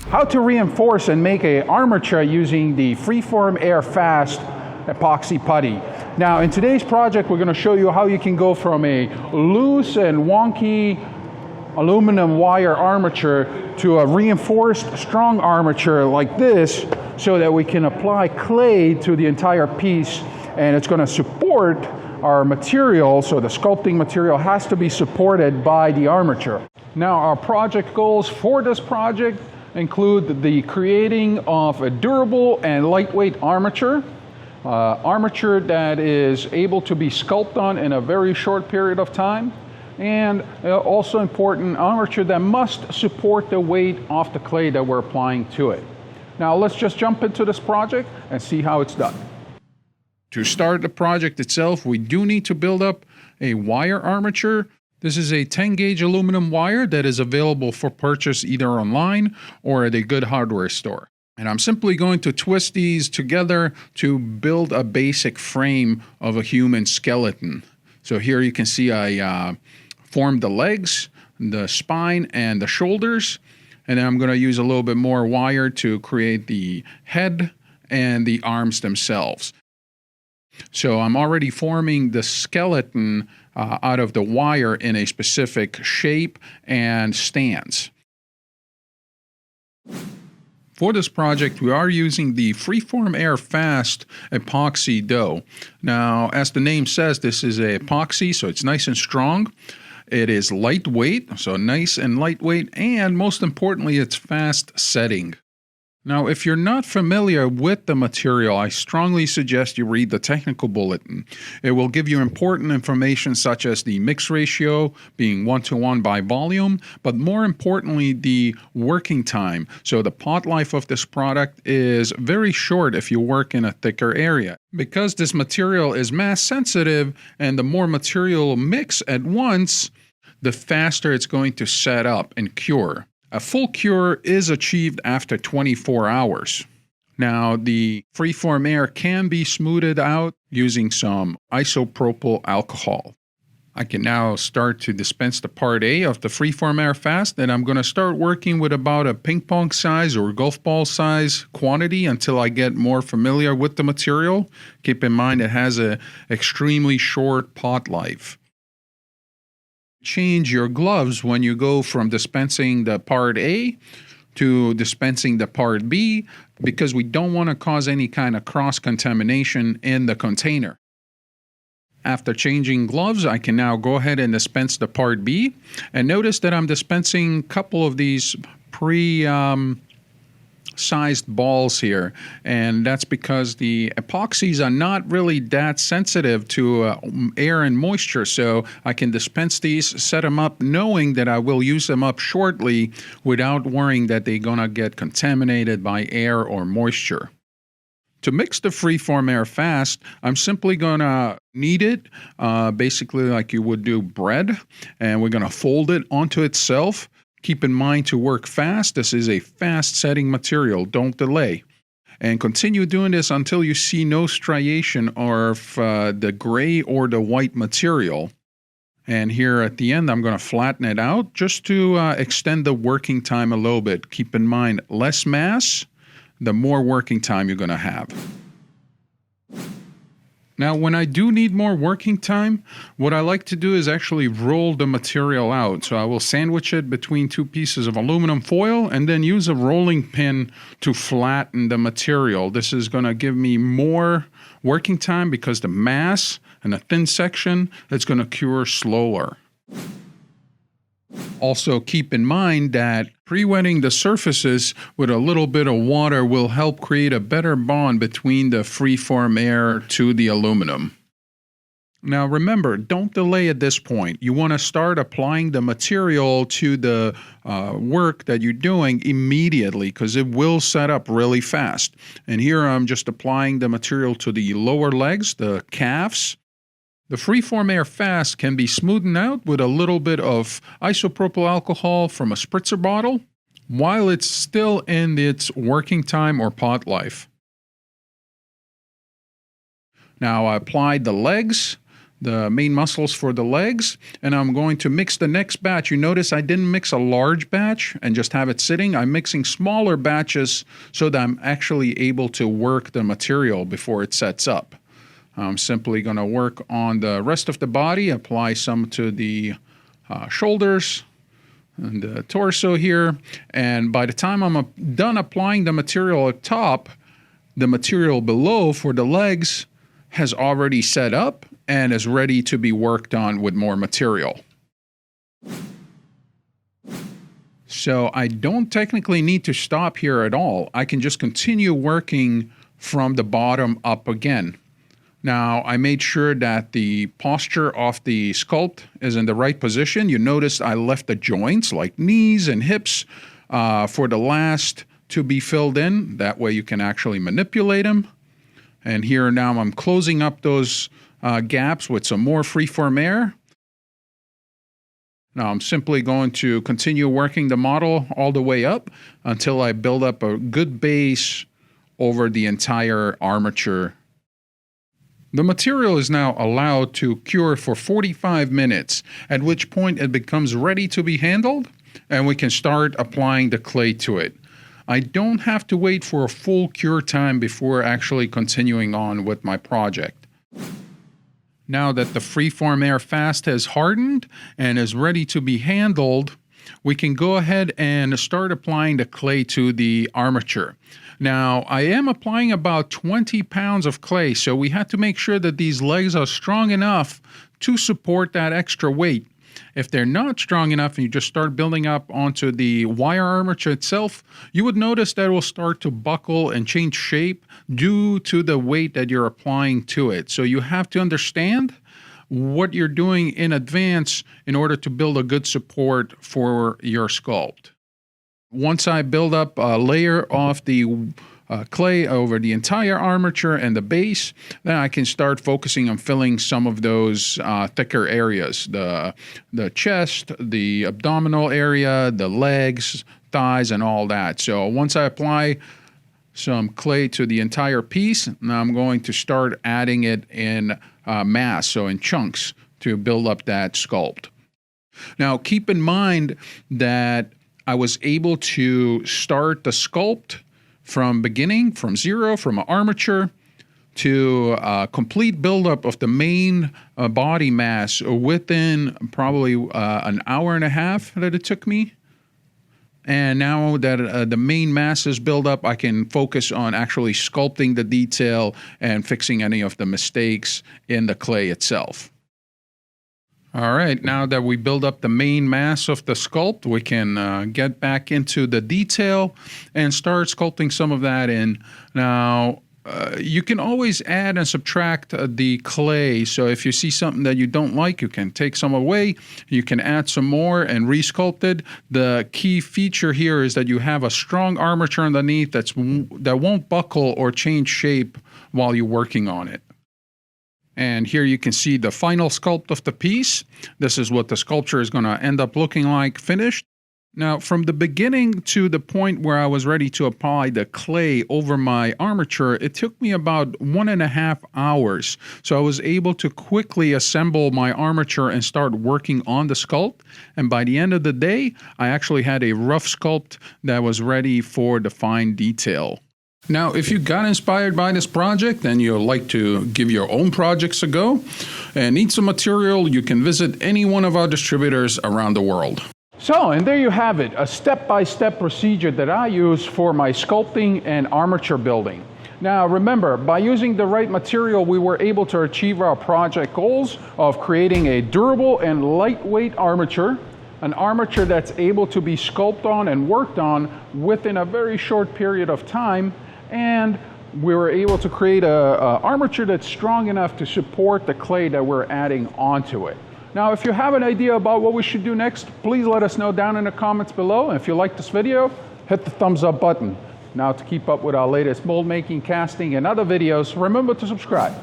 How to reinforce and make an armature using the freeform air fast epoxy putty. Now in today's project we're going to show you how you can go from a loose and wonky aluminum wire armature to a reinforced strong armature like this, so that we can apply clay to the entire piece, and it's going to support our material. So the sculpting material has to be supported by the armature. Now our project goals for this project include the creating of a durable and lightweight armature, armature that is able to be sculpted on in a very short period of time, and also important, armature that must support the weight of the clay that we're applying to it. Now let's just jump into this project and see how it's done. To start the project itself, we do need to build up a wire armature. This is a 10 gauge aluminum wire that is available for purchase either online or at a good hardware store. And I'm simply going to twist these together to build a basic frame of a human skeleton. So here you can see I formed the legs, the spine, and the shoulders. And then I'm going to use a little bit more wire to create the head and the arms themselves. So I'm already forming the skeleton out of the wire in a specific shape and stance. For this project, we are using the Freeform Air Fast epoxy dough. Now, as the name says, this is a epoxy, so it's nice and strong. It is lightweight, so nice and lightweight, and most importantly, it's fast setting. Now, if you're not familiar with the material, I strongly suggest you read the technical bulletin. It will give you important information such as the mix ratio being 1:1 by volume, but more importantly, the working time. So the pot life of this product is very short if you work in a thicker area. Because this material is mass sensitive and the more material mix at once, the faster it's going to set up and cure. A full cure is achieved after 24 hours. Now, the freeform air can be smoothed out using some isopropyl alcohol. I can now start to dispense the part A of the freeform air fast, and I'm going to start working with about a ping pong size or golf ball size quantity until I get more familiar with the material. Keep in mind it has an extremely short pot life. Change your gloves when you go from dispensing the part A to dispensing the part B, because we don't want to cause any kind of cross-contamination in the container. After changing gloves, I can now go ahead and dispense the part B, and notice that I'm dispensing a couple of these sized balls here, and that's because the epoxies are not really that sensitive to air and moisture, so I can dispense these, set them up knowing that I will use them up shortly without worrying that they're gonna get contaminated by air or moisture. To mix the freeform air fast, I'm simply gonna knead it basically like you would do bread, and we're gonna fold it onto itself. Keep in mind to work fast. This is a fast setting material. Don't delay. And continue doing this until you see no striation of the gray or the white material. And here at the end, I'm going to flatten it out just to extend the working time a little bit. Keep in mind, less mass, the more working time you're going to have. Now, when I do need more working time, what I like to do is actually roll the material out. So I will sandwich it between two pieces of aluminum foil and then use a rolling pin to flatten the material. This is going to give me more working time because the mass and the thin section, it's going to cure slower. Also, keep in mind that pre-wetting the surfaces with a little bit of water will help create a better bond between the freeform air to the aluminum. Now remember, don't delay at this point. You want to start applying the material to the work that you're doing immediately, because it will set up really fast. And here I'm just applying the material to the lower legs, the calves. The freeform air fast can be smoothened out with a little bit of isopropyl alcohol from a spritzer bottle while it's still in its working time or pot life. Now I applied the legs, the main muscles for the legs, and I'm going to mix the next batch. You notice I didn't mix a large batch and just have it sitting. I'm mixing smaller batches so that I'm actually able to work the material before it sets up. I'm simply going to work on the rest of the body, apply some to the shoulders and the torso here, and by the time I'm done applying the material at top, the material below for the legs has already set up and is ready to be worked on with more material. So I don't technically need to stop here at all. I can just continue working from the bottom up again. Now, I made sure that the posture of the sculpt is in the right position. You notice I left the joints like knees and hips for the last to be filled in. That way you can actually manipulate them. And here now I'm closing up those gaps with some more freeform air. Now I'm simply going to continue working the model all the way up until I build up a good base over the entire armature. The material is now allowed to cure for 45 minutes, at which point it becomes ready to be handled, and we can start applying the clay to it. I don't have to wait for a full cure time before actually continuing on with my project. Now that the freeform air fast has hardened and is ready to be handled, we can go ahead and start applying the clay to the armature. Now, I am applying about 20 pounds of clay, so we have to make sure that these legs are strong enough to support that extra weight. If they're not strong enough and you just start building up onto the wire armature itself, you would notice that it will start to buckle and change shape due to the weight that you're applying to it. So you have to understand what you're doing in advance in order to build a good support for your sculpt. Once I build up a layer of the clay over the entire armature and the base, then I can start focusing on filling some of those thicker areas, the chest, the abdominal area, the legs, thighs, and all that. So once I apply some clay to the entire piece, now I'm going to start adding it in mass, so in chunks, to build up that sculpt. Now keep in mind that I was able to start the sculpt from beginning, from zero, from an armature, to complete buildup of the main body mass within probably an hour and a half that it took me. And now that the main mass is built up, I can focus on actually sculpting the detail and fixing any of the mistakes in the clay itself. All right, now that we build up the main mass of the sculpt, we can get back into the detail and start sculpting some of that in. Now, you can always add and subtract the clay. So if you see something that you don't like, you can take some away. You can add some more and resculpt it. The key feature here is that you have a strong armature underneath that won't buckle or change shape while you're working on it. And here you can see the final sculpt of the piece. This is what the sculpture is going to end up looking like finished. Now, from the beginning to the point where I was ready to apply the clay over my armature, it took me about 1.5 hours. So I was able to quickly assemble my armature and start working on the sculpt. And by the end of the day, I actually had a rough sculpt that was ready for the fine detail. Now, if you got inspired by this project and you'd like to give your own projects a go and need some material, you can visit any one of our distributors around the world. So, and there you have it, a step-by-step procedure that I use for my sculpting and armature building. Now remember, by using the right material, we were able to achieve our project goals of creating a durable and lightweight armature, an armature that's able to be sculpted on and worked on within a very short period of time, and we were able to create an armature that's strong enough to support the clay that we're adding onto it. Now, if you have an idea about what we should do next, please let us know down in the comments below. And if you like this video, hit the thumbs up button. Now, to keep up with our latest mold making, casting, and other videos, remember to subscribe.